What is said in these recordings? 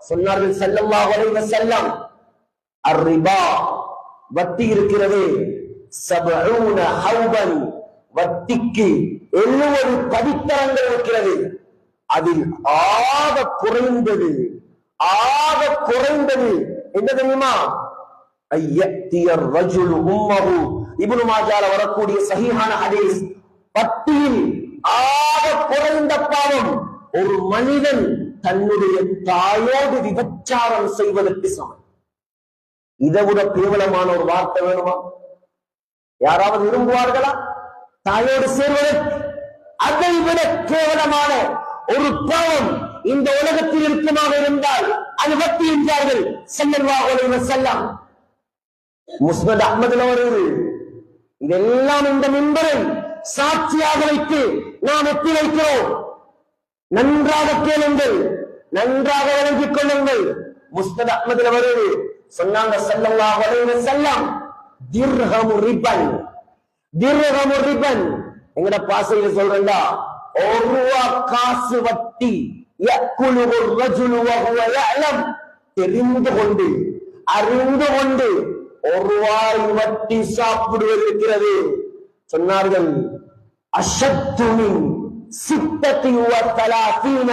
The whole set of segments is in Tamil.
சொன்னார்கள் ஸல்லல்லாஹு அலைஹி வஸல்லம், அர்ரிபா வட்டி இருக்கிறது, 70 ஹௌபன், வட்டிக்கு 70 படித்தரங்கள் இருக்கிறது. அதில் ஆக குறைந்தது என்ன தெரியுமா? ஐயத்தியர் ரஜுலு உம்மஹு, இப்னு மாஜால வரக்கூடிய சஹீஹான ஹதீஸ். வட்டியில் ஆக குறைந்த பாவம் ஒரு மனிதன் தன்னுடைய தாயோடு விபச்சாரம் செய்வதற்கு சமம். இதை விட கேவலமான ஒரு வார்த்தை வேணுமா? யாராவது விரும்புவார்களா தாயோடு சேர்வதற்கு? அதை விட கேவலமான ஒரு பாவம் இந்த உலகத்தில் இருக்குமாக இருந்தால் அது வட்டி என்றார்கள் ஸல்லல்லாஹு அலைஹி வஸல்லம். முஸ்னத் அஹ்மதுல வருது. இதெல்லாம் இந்த மிம்பரை சாட்சியாக வைத்து நாம் ஒத்தி வைக்கிறோம். நன்றாக கேளுங்கள், நன்றாக விளங்கிக் கொள்ளுங்கள். முஸ்னத் அஹ்மதுல வருது. சொன்னாங்க ஸல்லல்லாஹு அலைஹி வஸல்லம், திர்ஹமு ரிபன், திர்ஹமு ரிபன். எங்கட பாசையில சொல்றேன்டா, ஒரு ரூபா காசு வட்டி. யக்குலுஹு ரஜுலு வஹுவ யஅலம், தெரிந்து கொண்டு அறிந்து கொண்டு ஒரு ரூபாய் வட்டி சாப்பிடுவது இருக்கிறது. சொன்னார்கள், அஷத்து மின் சித்தத்தி வ தலாதீன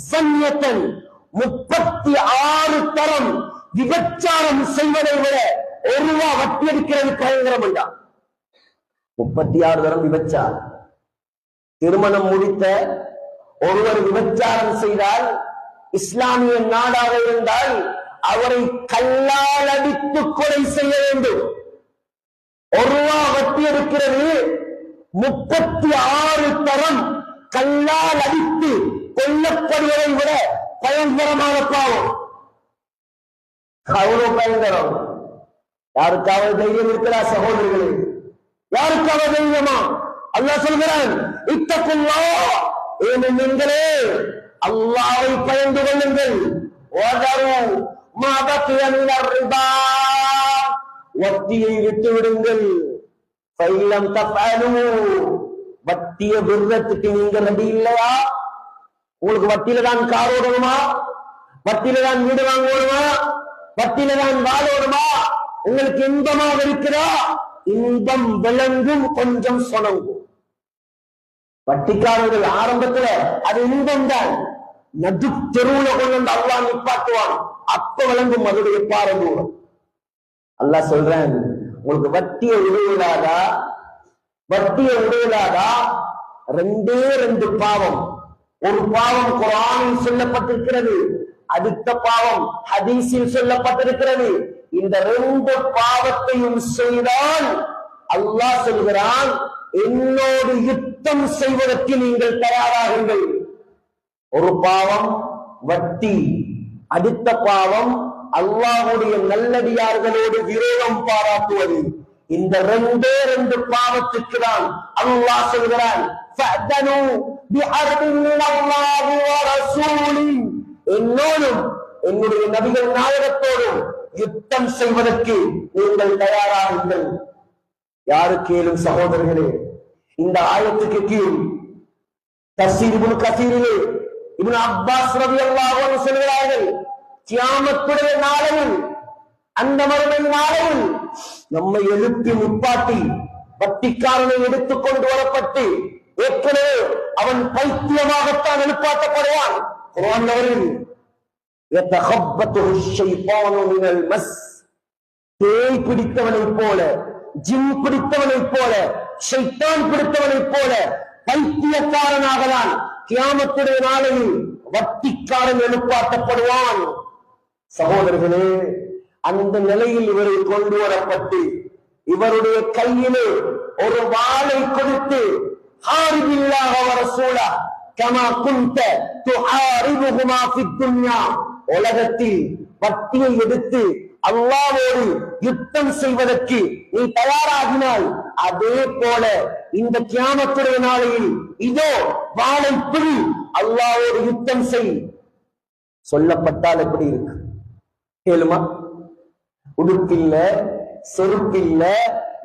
ஸன்யத்தன், 36 தரம் விபச்சாரம் செய்வதை விட ஒரு ரூபா வட்டி எடுக்கிறது பயங்கரம் என்றான். 36 தரம் விபச்சாரம். திருமணம் முடித்த ஒருவர் விபச்சாரம் செய்தால், இஸ்லாமிய நாடாக இருந்தால் அவரை கல்லால் அடித்து கொலை செய்ய வேண்டும். ஒரு ரூபா வட்டி எடுக்கிறது, 36 தரம் கல்லால் அடித்து கொல்லப்படுவதை விட பயங்கரமான பாவம். அவ்வளவு பயங்கரம். யாருக்காவது தைரியம் இருக்கிறா சகோதரர்களே? யாருக்காவது தைரியமா? அல்லாஹ் சொல்கிறான், இத்தகுல்லாஹ், நீங்களே அல்லாஹ்வை பயந்து கொள்ளுங்கள். வதரு மா பக்கிய மினர் ரிபா, வட்டியை விட்டு விடுங்கள். ஃபைலம் தஃஅலு, வட்டியை விடுறதுக்கு நீங்க ரெடி இல்லையா? உங்களுக்கு வட்டியில தான் கார் ஓடணுமா? வட்டியில தான் வீடு வாங்கணுமா? வட்டியில தான் வாழணுமா? உங்களுக்கு இன்பமாக இருக்கிறா? இன்பம் விளங்கும், கொஞ்சம் சொனங்கும். வட்டிக்காரர்கள் ஆரம்பத்துல அது இன்பம் தான். நடு தெருவுல கொண்டு வந்து அல்லாஹ் நிப்பாட்டுவான். அப்ப விளங்கும் அதனுடைய பாரதூரம். அல்லாஹ் சொல்றேன், உங்களுக்கு வட்டியை விடுவதாதா? வட்டியை விடுவதாதா? 2 பாவம். ஒரு பாவம் குர்ஆனில் சொல்லப்பட்டிருக்கிறது, அடுத்த பாவம் ஹதீஸில் சொல்லப்பட்டிருக்கிறது. இந்த 2 பாவத்தையும் செய்தால் அல்லாஹ் சொல்கிறான், என்னோடு யுத்தம் செய்வதற்கு நீங்கள் தயாராகுங்கள். ஒரு பாவம் வட்டி, அடுத்த பாவம் அல்லாஹ்வுடைய நல்லடியார்களோடு விரோதம் பாராட்டுவது. இந்த 2 பாவத்துக்கு தான் அல்லாஹ் சொல்கிறான், ஃபஅதனு பிஹர்பின் மினல்லாஹி வ ரசூலி, என்னோடும் என்னுடைய நபிகள் நாயகத்தோடும் யுத்தம் செய்வதற்கு நீங்கள் தயாராகுங்கள். யாரு கேளும் சகோதரர்களே, இந்த ஆயத்துக்கு கீழ் தஃசீர் இப்னு கஸீரிலே இப்னு அப்பாஸ் ரலியல்லாஹு அன்ஹு சொல்கிறார்கள், கியாமத்துடைய நாளையில், அந்த மறுமை நாளையில் நம்மை எழுப்பி முப்பாட்டி வட்டிக்காரனை எடுத்துக் கொண்டு வரப்பட்டு, ஏற்கனவே அவன் பைத்தியமாகத்தான் எழுப்பாட்டப்படுவான். குர்ஆன் அவர்கள் யதகப்பத்துஹு ஷைத்தானு மினல் மஸ், பேய் பிடித்தவனைப் போல, ஜின் பிடித்தவனைப் போல, ஷைத்தான் பிடித்தவனைப் போல பைத்தியக்காரனாகலாம் கியாமத்துடைய நாளையில் வட்டிக்காரன் எழுப்பாட்டப்படுவான். சகோதரர்களே, அந்த நிலையில் இவரை கொண்டு வரப்பட்டு இவருடைய கையிலே ஒரு வாளை கொடுத்து, ஹாரிபில்லாஹ வ ரசூலா கமா குன்த துஹாரிபுஹுமா ஃபித் துன்யா, உலகத்தில் வட்டியை எடுத்து அல்லாஹ்வோடு யுத்தம் செய்வதற்கு நீ தயாராகினால், அதே போல இந்த கியாமத்துடைய நாளையில் இதோ வாளை பிடி, அல்லாஹ்வோடு யுத்தம் செய். சொல்லப்பட்டால் எப்படி இருக்கு கேளுமா? உடுப்பில்ல, செருப்பில்ல,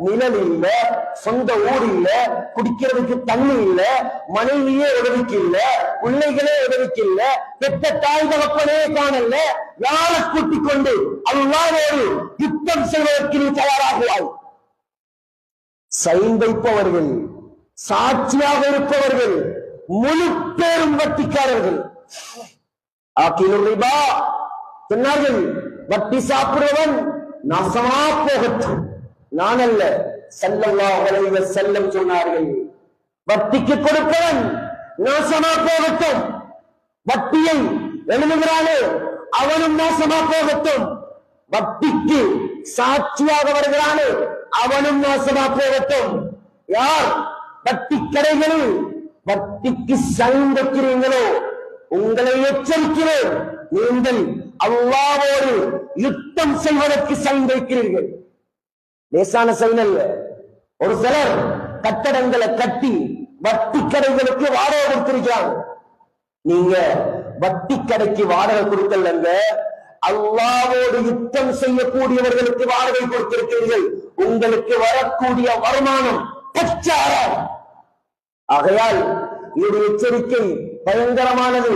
நிழல் இல்ல, சொந்த ஊர் இல்ல, குடிக்கிறதுக்கு தண்ணி இல்ல, மனைவியே உதவிக்கு இல்ல, பிள்ளைகளே உதவிக்கு இல்ல, பெற்ற தாய் தகப்பனே காணல, யாரை கூட்டிக் கொண்டு அல்லாஹ்வோடு யுத்தம் செய்வதற்கு நீ தயாராகுவாய்? சைன் வைப்பவர்கள், சாட்சியாக இருப்பவர்கள் முழு பேரும் வட்டிக்காரர்கள். ஆக்கிலுர் ரிபா சொன்னார்கள், வட்டி சாப்பிடுவன் நாசமா போகட்டும். நான் அல்ல, ஸல்லல்லாஹு அலைஹி வஸல்லம் சொன்னார்கள், வட்டிக்கு கொடுப்பவன் நாசமா போகட்டும். வட்டியை எழுதுகிறானே அவனும் நாசமா போகட்டும். வட்டிக்கு சாட்சியாக வருகிறானே அவனும் நாசமா போகட்டும். யார் வட்டி கடைகளில் வட்டிக்கு சைன் வைக்கிறீங்களோ உங்களை எச்சரிக்கிறேன், நீங்கள் அல்லாஹ்வோடு யுத்தம் செய்வதற்கு சைன் வைக்கிறீர்கள். லேசான சைன் அல்ல. ஒரு சிலர் கட்டடங்களை கட்டி வட்டி கடைகளுக்கு வாடகை கொடுத்திருக்கிறாங்க. நீங்க வட்டி கடைக்கு வாடகை கொடுக்கலங்க, அல்லாஹ்வோடு யுத்தம் செய்யக்கூடியவர்களுக்கு வாடகை கொடுத்திருக்கிறீர்கள். உங்களுக்கு வரக்கூடிய வருமானம் பச்சாரம். ஆகையால் இது எச்சரிக்கை பயங்கரமானது.